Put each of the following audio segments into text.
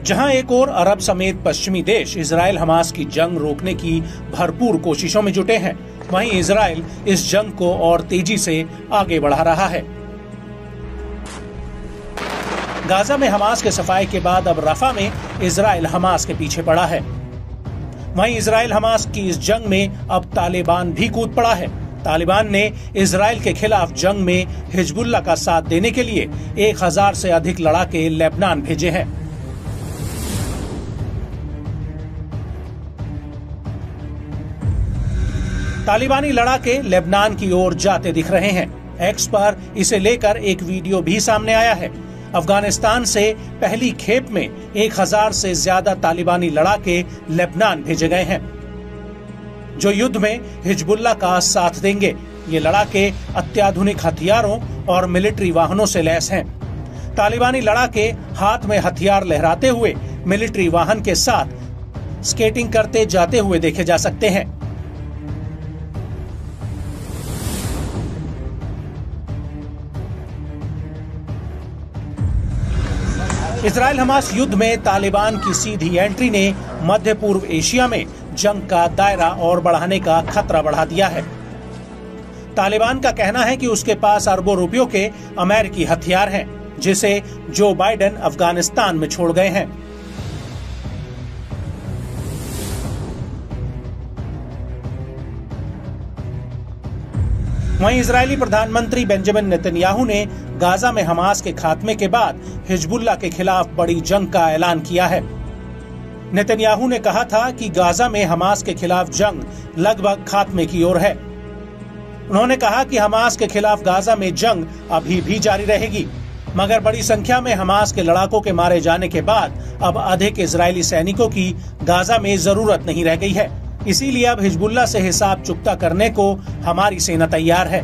जहां एक और अरब समेत पश्चिमी देश इजराइल हमास की जंग रोकने की भरपूर कोशिशों में जुटे हैं, वहीं इजराइल इस जंग को और तेजी से आगे बढ़ा रहा है। गाजा में हमास के सफाए के बाद अब रफा में इजराइल हमास के पीछे पड़ा है। वहीं इजराइल हमास की इस जंग में अब तालिबान भी कूद पड़ा है। तालिबान ने इजराइल के खिलाफ जंग में हिजबुल्ला का साथ देने के लिए 1000 से अधिक लड़ाके लेबनान भेजे हैं। तालिबानी लड़ाके लेबनान की ओर जाते दिख रहे हैं। एक्स पर इसे लेकर एक वीडियो भी सामने आया है। अफगानिस्तान से पहली खेप में 1000 से ज्यादा तालिबानी लड़ाके लेबनान भेजे गए हैं, जो युद्ध में हिजबुल्ला का साथ देंगे। ये लड़ाके अत्याधुनिक हथियारों और मिलिट्री वाहनों से लैस हैं। तालिबानी लड़ाके हाथ में हथियार लहराते हुए मिलिट्री वाहन के साथ स्केटिंग करते जाते हुए देखे जा सकते हैं। इजराइल हमास युद्ध में तालिबान की सीधी एंट्री ने मध्य पूर्व एशिया में जंग का दायरा और बढ़ाने का खतरा बढ़ा दिया है। तालिबान का कहना है कि उसके पास अरबों रुपयों के अमेरिकी हथियार हैं, जिसे जो बाइडेन अफगानिस्तान में छोड़ गए हैं। वहीं इजरायली प्रधानमंत्री बेंजामिन नेतन्याहू ने गाजा में हमास के खात्मे के बाद हिजबुल्ला के खिलाफ बड़ी जंग का ऐलान किया है। नेतन्याहू ने कहा था कि गाजा में हमास के खिलाफ जंग लगभग खात्मे की ओर है। उन्होंने कहा कि हमास के खिलाफ गाजा में जंग अभी भी जारी रहेगी, मगर बड़ी संख्या में हमास के लड़ाकों के मारे जाने के बाद अब अधिक इजरायली सैनिकों की गाजा में जरूरत नहीं रह गई है। इसीलिए अब हिजबुल्ला से हिसाब चुकता करने को हमारी सेना तैयार है।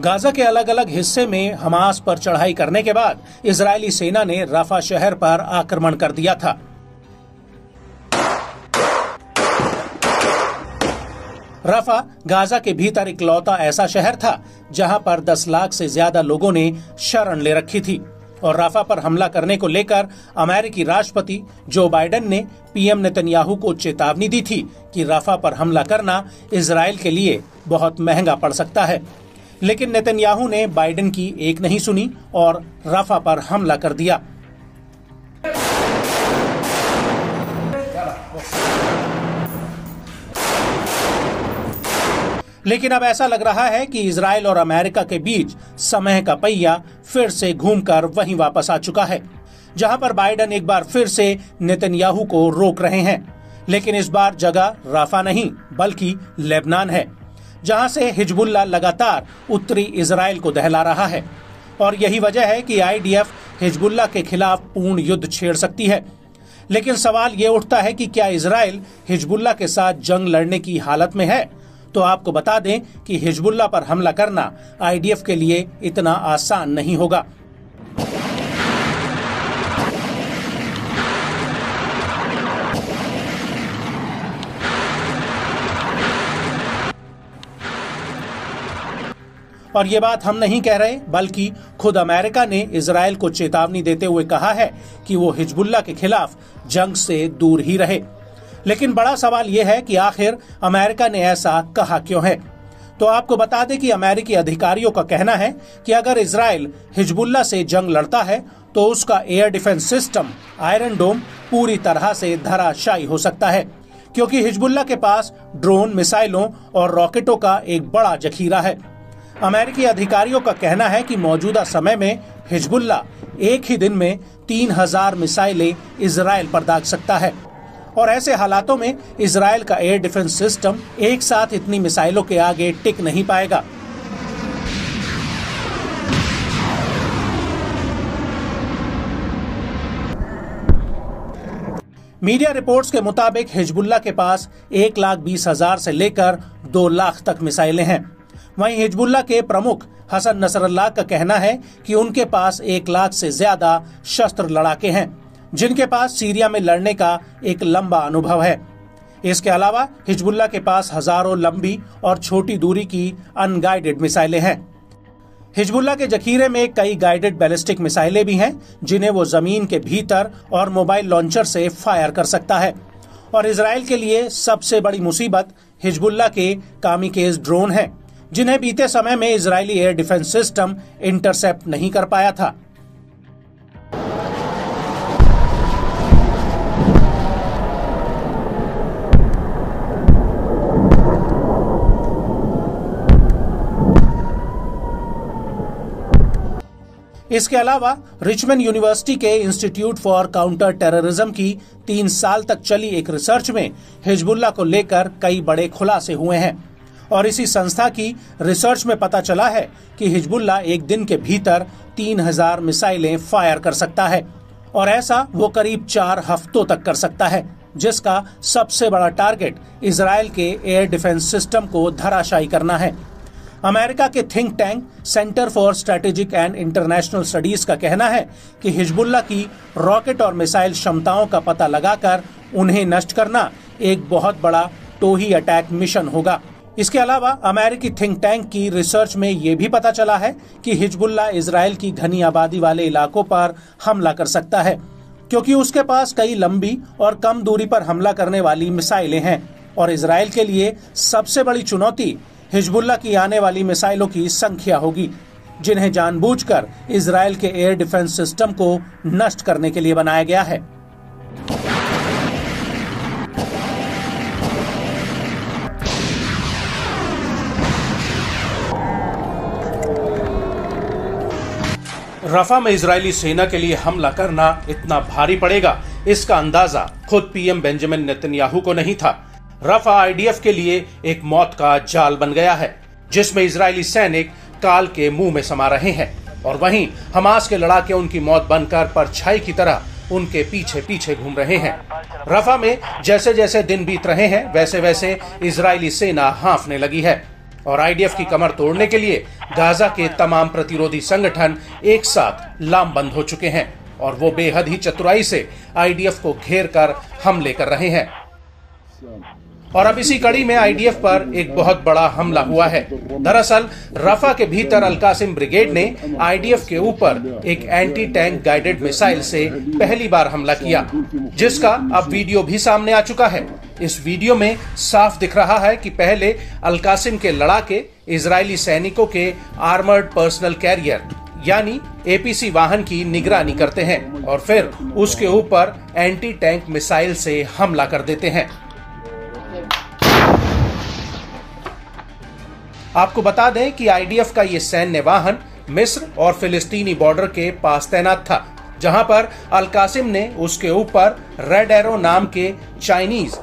गाजा के अलग अलग हिस्से में हमास पर चढ़ाई करने के बाद इजरायली सेना ने रफा शहर पर आक्रमण कर दिया था। रफा गाजा के भीतर इकलौता ऐसा शहर था जहां पर 10 लाख से ज्यादा लोगों ने शरण ले रखी थी। और रफा पर हमला करने को लेकर अमेरिकी राष्ट्रपति जो बाइडेन ने पीएम नेतन्याहू को चेतावनी दी थी कि रफा पर हमला करना इजराइल के लिए बहुत महंगा पड़ सकता है। लेकिन नेतन्याहू ने बाइडेन की एक नहीं सुनी और रफा पर हमला कर दिया। लेकिन अब ऐसा लग रहा है कि इजराइल और अमेरिका के बीच समय का पहिया फिर से घूमकर वहीं वापस आ चुका है, जहां पर बाइडेन एक बार फिर से नेतन्याहू को रोक रहे हैं। लेकिन इस बार जगह रफा नहीं बल्कि लेबनान है, जहां से हिजबुल्ला लगातार उत्तरी इजराइल को दहला रहा है। और यही वजह है कि आईडीएफ हिजबुल्ला के खिलाफ पूर्ण युद्ध छेड़ सकती है। लेकिन सवाल ये उठता है कि क्या इजराइल हिजबुल्ला के साथ जंग लड़ने की हालत में है? तो आपको बता दें कि हिजबुल्ला पर हमला करना आईडीएफ के लिए इतना आसान नहीं होगा। और ये बात हम नहीं कह रहे, बल्कि खुद अमेरिका ने इजराइल को चेतावनी देते हुए कहा है कि वो हिजबुल्ला के खिलाफ जंग से दूर ही रहे। लेकिन बड़ा सवाल यह है कि आखिर अमेरिका ने ऐसा कहा क्यों है? तो आपको बता दें कि अमेरिकी अधिकारियों का कहना है कि अगर इजराइल हिजबुल्ला से जंग लड़ता है तो उसका एयर डिफेंस सिस्टम आयरन डोम पूरी तरह से धराशायी हो सकता है, क्योंकि हिजबुल्ला के पास ड्रोन, मिसाइलों और रॉकेटों का एक बड़ा जखीरा है। अमेरिकी अधिकारियों का कहना है कि मौजूदा समय में हिजबुल्ला एक ही दिन में 3000 मिसाइलें इजराइल पर दाग सकता है। और ऐसे हालातों में इजराइल का एयर डिफेंस सिस्टम एक साथ इतनी मिसाइलों के आगे टिक नहीं पाएगा। मीडिया रिपोर्ट्स के मुताबिक हिजबुल्ला के पास 1,20,000 से लेकर 2 लाख तक मिसाइलें हैं। वहीं हिजबुल्ला के प्रमुख हसन नसरल्लाह का कहना है कि उनके पास 1 लाख से ज्यादा शस्त्र लड़ाके हैं, जिनके पास सीरिया में लड़ने का एक लंबा अनुभव है। इसके अलावा हिजबुल्ला के पास हजारों लंबी और छोटी दूरी की अनगाइडेड मिसाइलें हैं। हिजबुल्लाह के जखीरे में कई गाइडेड बैलिस्टिक मिसाइलें भी हैं, जिन्हें वो जमीन के भीतर और मोबाइल लॉन्चर से फायर कर सकता है। और इजराइल के लिए सबसे बड़ी मुसीबत हिजबुल्लाह के कामिकेज ड्रोन हैं, जिन्हें बीते समय में Israeli air defence system intercept नहीं कर पाया था। इसके अलावा रिचमंड यूनिवर्सिटी के इंस्टीट्यूट फॉर काउंटर टेररिज्म की 3 साल तक चली एक रिसर्च में हिजबुल्लाह को लेकर कई बड़े खुलासे हुए हैं। और इसी संस्था की रिसर्च में पता चला है कि हिजबुल्लाह एक दिन के भीतर 3000 मिसाइलें फायर कर सकता है, और ऐसा वो करीब 4 हफ्तों तक कर सकता है, जिसका सबसे बड़ा टारगेट इजराइल के एयर डिफेंस सिस्टम को धराशायी करना है। अमेरिका के think tank centre for strategic and international studies का कहना है कि हिजबुल्लाह की रॉकेट और मिसाइल क्षमताओं का पता लगाकर उन्हें नष्ट करना एक बहुत बड़ा टोही अटैक मिशन होगा। इसके अलावा अमेरिकी थिंक टैंक की रिसर्च में ये भी पता चला है कि हिजबुल्लाह इजराइल की घनी आबादी वाले इलाकों पर हमला कर सकता है, क्योंकि उसके पास कई लंबी और कम दूरी पर हमला करने वाली मिसाइलें हैं। और इजराइल के लिए सबसे बड़ी चुनौती हिजबुल्लाह की आने वाली मिसाइलों की संख्या होगी, जिन्हें जानबूझकर इजराइल के एयर डिफेंस सिस्टम को नष्ट करने के लिए बनाया गया है। रफा में इजरायली सेना के लिए हमला करना इतना भारी पड़ेगा, इसका अंदाजा खुद पीएम बेंजामिन नेतन्याहू को नहीं था। रफा आईडीएफ के लिए एक मौत का जाल बन गया है, जिसमें इजरायली सैनिक काल के मुंह में समा रहे हैं, और वहीं हमास के लड़ाके उनकी मौत बनकर परछाई की तरह उनके पीछे पीछे घूम रहे हैं। रफा में जैसे जैसे दिन बीत रहे हैं, वैसे वैसे इजरायली सेना हांफने लगी है, और आईडीएफ की कमर तोड़ने के लिए गाजा के तमाम प्रतिरोधी संगठन एक साथ लामबंद हो चुके हैं, और वो बेहद ही चतुराई से आईडीएफ को घेर कर हमले कर रहे हैं। और अब इसी कड़ी में आईडीएफ पर एक बहुत बड़ा हमला हुआ है। दरअसल रफा के भीतर अल-कासिम ब्रिगेड ने आईडीएफ के ऊपर एक एंटी टैंक गाइडेड मिसाइल से पहली बार हमला किया, जिसका अब वीडियो भी सामने आ चुका है। इस वीडियो में साफ दिख रहा है कि पहले अल-कासिम के लड़ाके इजरायली सैनिकों के आर्मर्ड पर्सनल कैरियर यानी एपीसी वाहन की निगरानी करते हैं, और फिर उसके ऊपर एंटी टैंक मिसाइल से हमला कर देते हैं। आपको बता दें कि आईडीएफ का ये सैन्य वाहन मिस्र और फिलिस्तीनी बॉर्डर के पास तैनात था, जहां पर अल-कासिम ने उसके ऊपर रेड एरो नाम के चाइनीज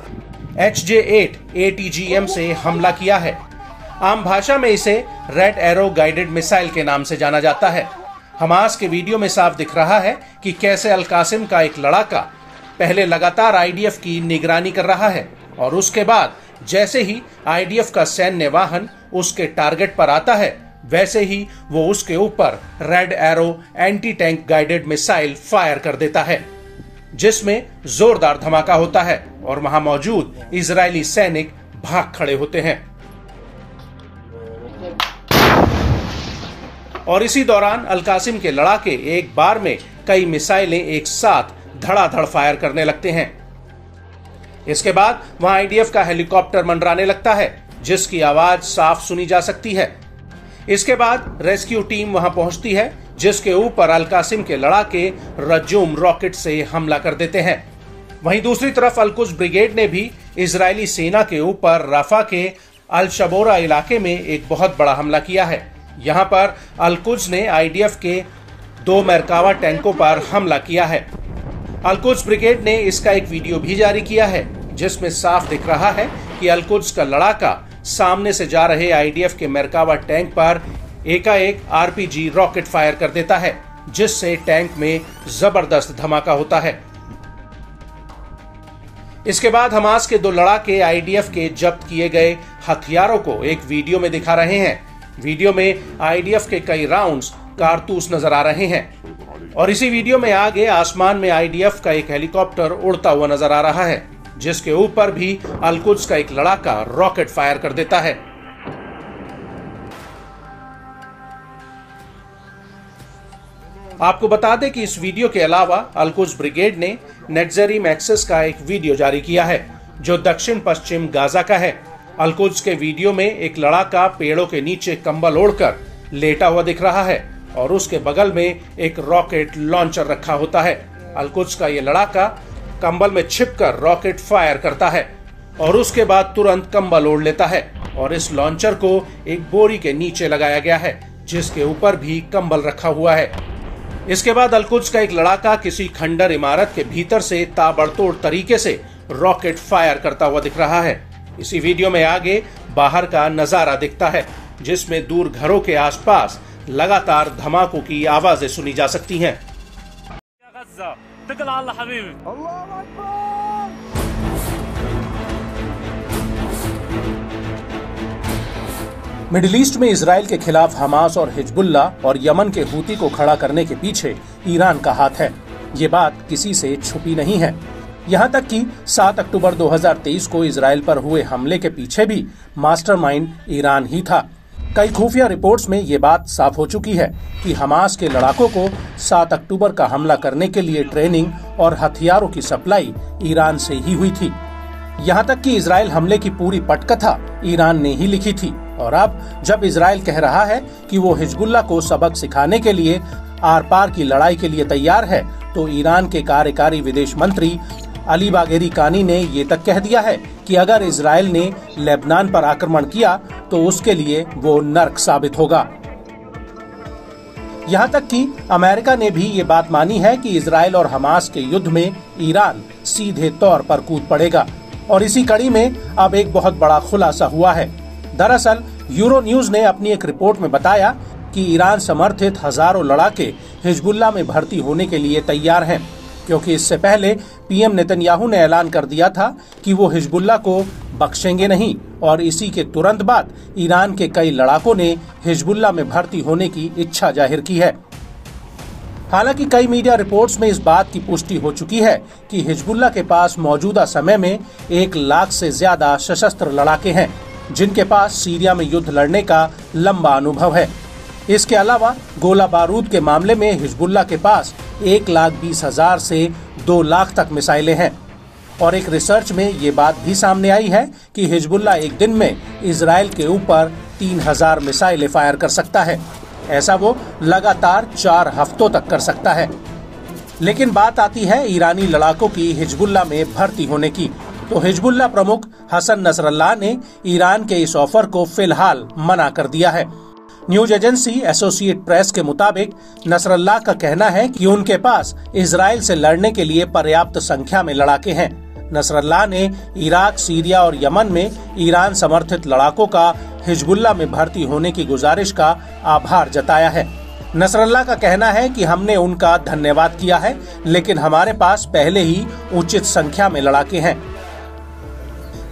HJ-8 ATGM से हमला किया है। आम भाषा में इसे रेड एरो गाइडेड मिसाइल के नाम से जाना जाता है। हमास के वीडियो में साफ दिख रहा है कि कैसे अल-कासिम का एक लड़ाका पहले लगातार आईडीएफ की निगरानी कर रहा है, और उसके बाद जैसे ही आईडीएफ का सैन्य वाहन उसके टारगेट पर आता है, वैसे ही वो उसके ऊपर red arrow anti tank guided missile fire कर देता है, जिसमें जोरदार धमाका होता है और वहां मौजूद इजरायली सैनिक भाग खड़े होते हैं। और इसी दौरान अल-कासिम के लड़ाके एक बार में कई मिसाइलें एक साथ धड़ाधड़ फायर करने लगते हैं। इसके बाद वहां आईडीएफ का हेलीकॉप्टर मंडराने लगता है, जिसकी आवाज साफ सुनी जा सकती है। इसके बाद रेस्क्यू टीम वहां पहुंचती है, जिसके ऊपर अल-कासिम के लड़ाके रजूम रॉकेट से हमला कर देते हैं। वहीं दूसरी तरफ अल-कुद्स ब्रिगेड ने भी इजरायली सेना के ऊपर रफा के अल-शबोरा इलाके में एक बहुत बड़ा हमला किया है। यहां पर अल-कुद्स ने आईडीएफ के 2 मरकावा टैंकों पर हमला किया है। अल-कुद्स ब्रिगेड ने इसका एक वीडियो भी जारी किया है, जिसमें साफ दिख रहा है कि अल-कुद्स का लड़ाका सामने से जा रहे आईडीएफ के मरकावा टैंक पर एकाएक आरपीजी रॉकेट फायर कर देता है, जिससे टैंक में जबरदस्त धमाका होता है। इसके बाद हमास के 2 लड़ाके आईडीएफ के जब्त किए गए हथियारों को एक वीडियो में दिखा रहे हैं। वीडियो में आईडीएफ के कई राउंड्स कारतूस नजर आ रहे हैं, और इसी वीडियो में आगे आसमान में आईडीएफ का एक हेलीकॉप्टर उड़ता हुआ नजर आ रहा है, जिसके ऊपर भी अल-कुद्स का एक लड़ाका रॉकेट फायर कर देता है। आपको बता दें कि इस वीडियो के अलावा अल-कुद्स ब्रिगेड ने नेटज़रीम एक्सेस का एक वीडियो जारी किया है जो दक्षिण पश्चिम गाजा का है। अल-कुद्स के वीडियो में एक लड़ाका पेड़ों के नीचे कंबल ओढ़कर लेटा हुआ दिख रहा है और उसके बगल में एक रॉकेट लॉन्चर रखा होता है। अल-कुद्स का ये लड़ाका कंबल में छिपकर रॉकेट फायर करता है और उसके बाद तुरंत कंबल ओढ़ लेता है और इस लॉन्चर को एक बोरी के नीचे लगाया गया है जिसके ऊपर भी कंबल रखा हुआ है। इसके बाद अल-कुद्स का एक लड़ाका किसी खंडर इमारत के भीतर से ताबड़तोड़ तरीके से रॉकेट फायर करता हुआ दिख रहा है। इसी वीडियो में आगे बाहर का नजारा दिखता है जिसमें दूर घरों के आसपास लगातार धमाकों की आवाजें सुनी जा सकती हैं। मिडिल ईस्ट में इजराइल के खिलाफ हमास और हिजबुल्ला और यमन के हूती को खड़ा करने के पीछे ईरान का हाथ है। ये बात किसी से छुपी नहीं है। यहाँ तक कि 7 अक्टूबर 2023 को इजराइल पर हुए हमले के पीछे भी मास्टरमाइंड ईरान ही था। कई खुफिया रिपोर्ट्स में ये बात साफ हो चुकी है कि हमास के लड़ाकों को 7 अक्टूबर का हमला करने के लिए ट्रेनिंग और हथियारों की सप्लाई ईरान से ही हुई थी। यहाँ तक कि इजराइल हमले की पूरी पटकथा ईरान ने ही लिखी थी और अब जब इजराइल कह रहा है कि वो हिजबुल्ला को सबक सिखाने के लिए आर पार की लड़ाई के लिए तैयार है, तो ईरान के कार्यकारी विदेश मंत्री अली बागेरी कानी ने ये तक कह दिया है कि अगर इजराइल ने लेबनान पर आक्रमण किया तो उसके लिए वो नर्क साबित होगा। यहाँ तक कि अमेरिका ने भी ये बात मानी है कि इजराइल और हमास के युद्ध में ईरान सीधे तौर पर कूद पड़ेगा और इसी कड़ी में अब एक बहुत बड़ा खुलासा हुआ है। दरअसल यूरो न्यूज ने अपनी एक रिपोर्ट में बताया कि ईरान समर्थित हजारों लड़ाके हिजबुल्ला में भर्ती होने के लिए तैयार हैं, क्योंकि इससे पहले पीएम नेतन्याहू ने ऐलान कर दिया था कि वो हिजबुल्ला को बख्शेंगे नहीं और इसी के तुरंत बाद ईरान के कई लड़ाकों ने हिजबुल्ला में भर्ती होने की इच्छा जाहिर की है। हालांकि कई मीडिया रिपोर्ट्स में इस बात की पुष्टि हो चुकी है कि हिजबुल्ला के पास मौजूदा समय में 1 लाख से ज्यादा सशस्त्र लड़ाके हैं जिनके पास सीरिया में युद्ध लड़ने का लंबा अनुभव है। इसके अलावा गोला बारूद के मामले में हिजबुल्ला के पास 1,20,000 से 2 लाख तक मिसाइलें हैं और एक रिसर्च में ये बात भी सामने आई है कि हिजबुल्ला एक दिन में इजराइल के ऊपर 3,000 मिसाइलें फायर कर सकता है। ऐसा वो लगातार 4 हफ्तों तक कर सकता है। लेकिन बात आती है ईरानी लड़ाकों की हिजबुल्ला में भर्ती होने की, तो हिजबुल्ला प्रमुख हसन नसरल्लाह ने ईरान के इस ऑफर को फिलहाल मना कर दिया है। न्यूज एजेंसी एसोसिएट प्रेस के मुताबिक नसरल्लाह का कहना है कि उनके पास इजराइल से लड़ने के लिए पर्याप्त संख्या में लड़ाके हैं। नसरल्लाह ने इराक, सीरिया और यमन में ईरान समर्थित लड़ाकों का हिजबुल्ला में भर्ती होने की गुजारिश का आभार जताया है। नसरल्लाह का कहना है कि हमने उनका धन्यवाद किया है, लेकिन हमारे पास पहले ही उचित संख्या में लड़ाके हैं।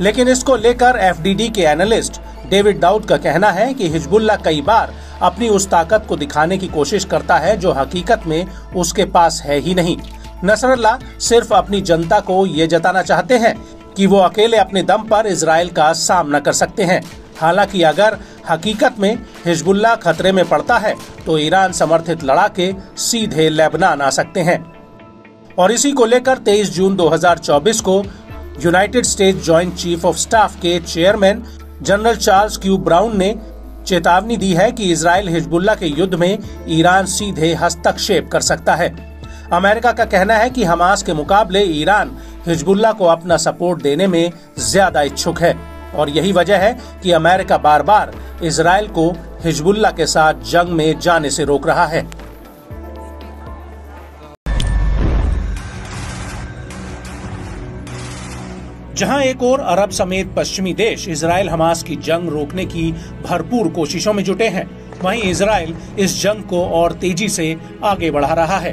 लेकिन इसको लेकर एफडीडी के एनालिस्ट डेविड दाऊद का कहना है कि हिजबुल्ला कई बार अपनी उस ताकत को दिखाने की कोशिश करता है जो हकीकत में उसके पास है ही नहीं। नसरल्लाह सिर्फ अपनी जनता को ये जताना चाहते हैं कि वो अकेले अपने दम पर इजराइल का सामना कर सकते हैं। हालांकि अगर हकीकत में हिजबुल्ला खतरे में पड़ता है तो ईरान समर्थित लड़ाके सीधे लेबनान आ सकते हैं। और इसी को लेकर 23 जून 2024 को United States Joint Chief of Staff के chairman General Charles Q Brown ने चेतावनी दी है कि इजराइल हिजबुल्ला के युद्ध में ईरान सीधे हस्तक्षेप कर सकता है। अमेरिका का कहना है कि हमास के मुकाबले ईरान हिजबुल्ला को अपना सपोर्ट देने में ज्यादा इच्छुक है और यही वजह है कि अमेरिका बार बार इजराइल को हिजबुल्ला के साथ जंग में जाने से रोक रहा है। जहां एक और अरब समेत पश्चिमी देश इजराइल हमास की जंग रोकने की भरपूर कोशिशों में जुटे हैं, वहीं इजराइल इस जंग को और तेजी से आगे बढ़ा रहा है।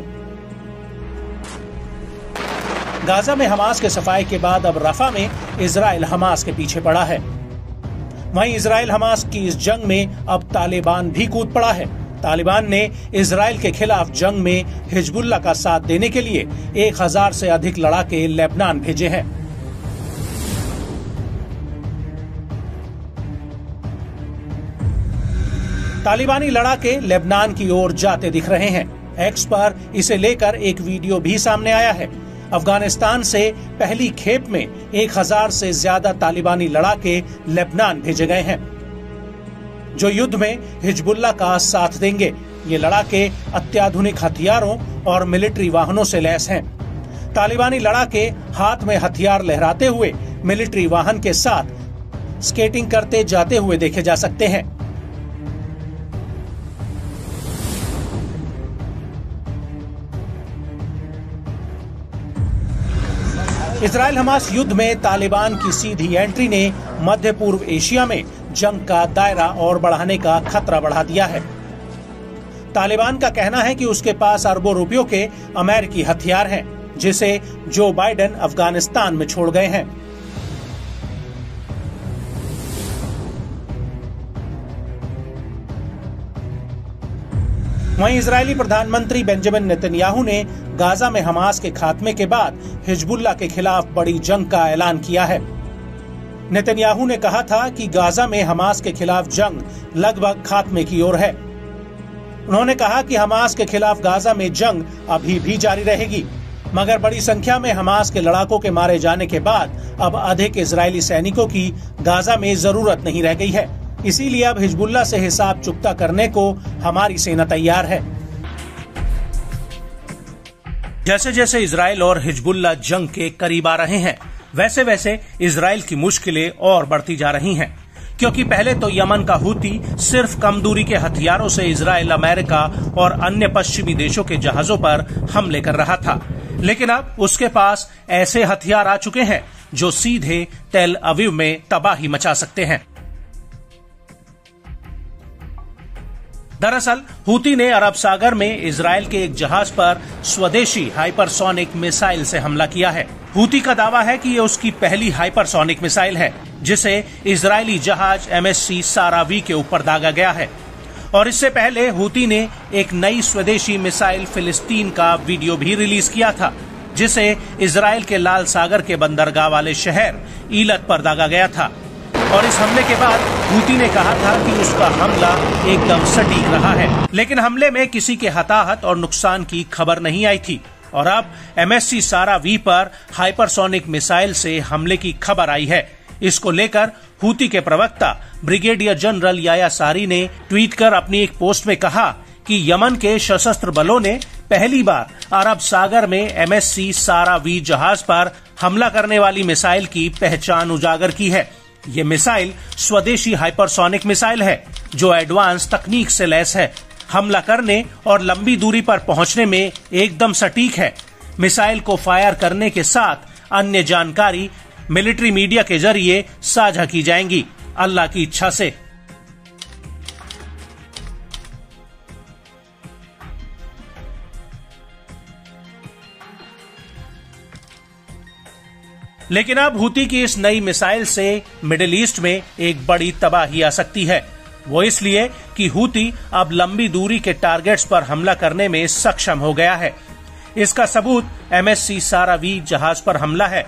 गाजा में हमास के सफाए के बाद अब रफा में इजराइल हमास के पीछे पड़ा है। वहीं इजराइल हमास की इस जंग में अब तालिबान भी कूद पड़ा है। तालिबान ने इजराइल के खिलाफ जंग में हिजबुल्ला का साथ देने के लिए 1000 से अधिक लड़ाके लेबनान भेजे हैं। तालिबानी लड़ाके लेबनान की ओर जाते दिख रहे हैं। एक्स पर इसे लेकर एक वीडियो भी सामने आया है। अफगानिस्तान से पहली खेप में 1000 से ज्यादा तालिबानी लड़ाके लेबनान भेजे गए हैं, जो युद्ध में हिजबुल्लाह का साथ देंगे। ये लड़ाके अत्याधुनिक हथियारों और मिलिट्री वाहनों से लैस हैं। तालिबानी लड़ाके हाथ में हथियार लहराते हुए मिलिट्री वाहन के साथ स्केटिंग करते जाते हुए देखे जा सकते हैं। इजराइल हमास युद्ध में तालिबान की सीधी एंट्री ने मध्य पूर्व एशिया में जंग का दायरा और बढ़ाने का खतरा बढ़ा दिया है। तालिबान का कहना है कि उसके पास अरबों रुपयों के अमेरिकी हथियार हैं, जिसे जो बाइडेन अफगानिस्तान में छोड़ गए हैं। वहीं इजरायली प्रधानमंत्री बेंजामिन नेतन्याहू ने गाजा में हमास के खात्मे के बाद हिजबुल्लाह के खिलाफ बड़ी जंग का ऐलान किया है। नेतन्याहू ने कहा था कि गाजा में हमास के खिलाफ जंग लगभग खात्मे की ओर है। उन्होंने कहा कि हमास के खिलाफ गाजा में जंग अभी भी जारी रहेगी, मगर बड़ी संख्या में हमास के लड़ाकों के मारे जाने के बाद अब अधिक इजरायली सैनिकों की गाजा में जरूरत नहीं रह गई है। इसीलिए अब हिजबुल्लाह से हिसाब चुकता करने को हमारी सेना तैयार है। जैसे जैसे इजराइल और हिजबुल्लाह जंग के करीब आ रहे हैं, वैसे वैसे इजराइल की मुश्किलें और बढ़ती जा रही हैं, क्योंकि पहले तो यमन का हूती सिर्फ कम दूरी के हथियारों से इजराइल, अमेरिका और अन्य पश्चिमी देशों के जहाजों पर हमले कर रहा था, लेकिन अब उसके पास ऐसे हथियार आ चुके हैं जो सीधे तेल अवीव में तबाही मचा सकते हैं। दरअसल हूती ने अरब सागर में इजराइल के एक जहाज पर स्वदेशी हाइपरसोनिक मिसाइल से हमला किया है। हूती का दावा है कि ये उसकी पहली हाइपरसोनिक मिसाइल है, जिसे इजरायली जहाज MSC सारा V के ऊपर दागा गया है। और इससे पहले हूती ने एक नई स्वदेशी मिसाइल फिलिस्तीन का वीडियो भी रिलीज किया था, जिसे इजराइल के लाल सागर के बंदरगाह वाले शहर ईलत पर दागा गया था। और इस हमले के बाद हूती ने कहा था कि उसका हमला एकदम सटीक रहा है, लेकिन हमले में किसी के हताहत और नुकसान की खबर नहीं आई थी। और अब MSC सारा V पर हाइपरसोनिक मिसाइल से हमले की खबर आई है। इसको लेकर हूती के प्रवक्ता ब्रिगेडियर जनरल याया सारी ने ट्वीट कर अपनी एक पोस्ट में कहा कि यमन के सशस्त्र बलों ने पहली बार अरब सागर में MSC सारा V जहाज पर हमला करने वाली मिसाइल की पहचान उजागर की है। ये मिसाइल स्वदेशी हाइपरसोनिक मिसाइल है, जो एडवांस तकनीक से लैस है, हमला करने और लंबी दूरी पर पहुंचने में एकदम सटीक है। मिसाइल को फायर करने के साथ अन्य जानकारी मिलिट्री मीडिया के जरिए साझा की जाएंगी, अल्लाह की इच्छा से। लेकिन अब हूती की इस नई मिसाइल से मिडिल ईस्ट में एक बड़ी तबाही आ सकती है। वो इसलिए कि हूती अब लंबी दूरी के टारगेट्स पर हमला करने में सक्षम हो गया है। इसका सबूत MSC सारा V जहाज पर हमला है,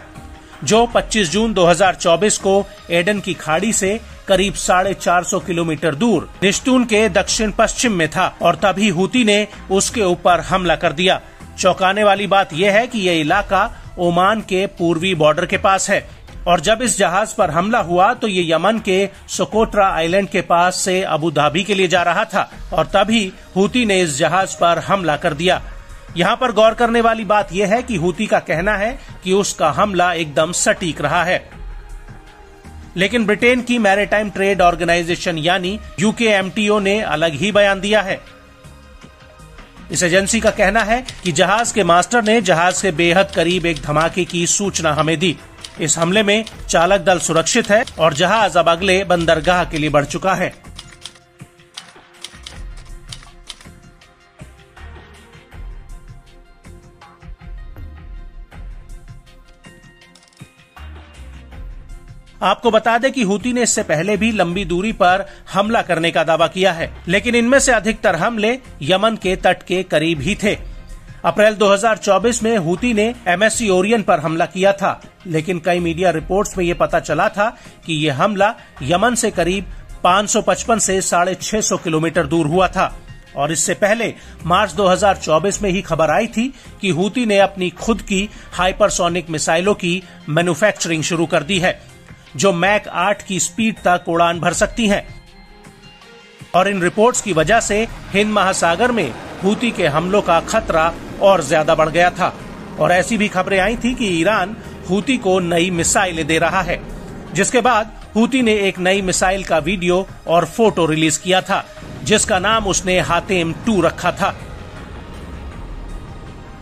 जो 25 जून 2024 को एडन की खाड़ी से करीब 450 किलोमीटर दूर निश्तून के दक्षिण पश्चिम में था, और तभी हूती ने उसके ऊपर हमला कर दिया। चौंकाने वाली बात यह है कि यह इलाका ओमान के पूर्वी बॉर्डर के पास है, और जब इस जहाज पर हमला हुआ तो ये यमन के सोकोट्रा आइलैंड के पास से अबू धाबी के लिए जा रहा था, और तभी हूती ने इस जहाज पर हमला कर दिया। यहाँ पर गौर करने वाली बात यह है कि हूती का कहना है कि उसका हमला एकदम सटीक रहा है, लेकिन ब्रिटेन की मैरीटाइम ट्रेड ऑर्गेनाइजेशन यानी UKMTO ने अलग ही बयान दिया है। इस एजेंसी का कहना है कि जहाज के मास्टर ने जहाज के बेहद करीब एक धमाके की सूचना हमें दी। इस हमले में चालक दल सुरक्षित है और जहाज अब अगले बंदरगाह के लिए बढ़ चुका है। आपको बता दें कि हूती ने इससे पहले भी लंबी दूरी पर हमला करने का दावा किया है, लेकिन इनमें से अधिकतर हमले यमन के तट के करीब ही थे। अप्रैल 2024 में हूती ने MSC ओरियन पर हमला किया था, लेकिन कई मीडिया रिपोर्ट्स में ये पता चला था कि यह हमला यमन से करीब 555 से 650 किलोमीटर दूर हुआ था। और इससे पहले मार्च 2024 में ही खबर आई थी कि हूती ने अपनी खुद की हाइपरसोनिक मिसाइलों की मैन्युफैक्चरिंग शुरू कर दी है, जो मैक 8 की स्पीड तक उड़ान भर सकती हैं। और इन रिपोर्ट्स की वजह से हिंद महासागर में हूती के हमलों का खतरा और ज्यादा बढ़ गया था। और ऐसी भी खबरें आई थी कि ईरान हूती को नई मिसाइलें दे रहा है, जिसके बाद हूती ने एक नई मिसाइल का वीडियो और फोटो रिलीज किया था, जिसका नाम उसने हातेम 2 रखा था।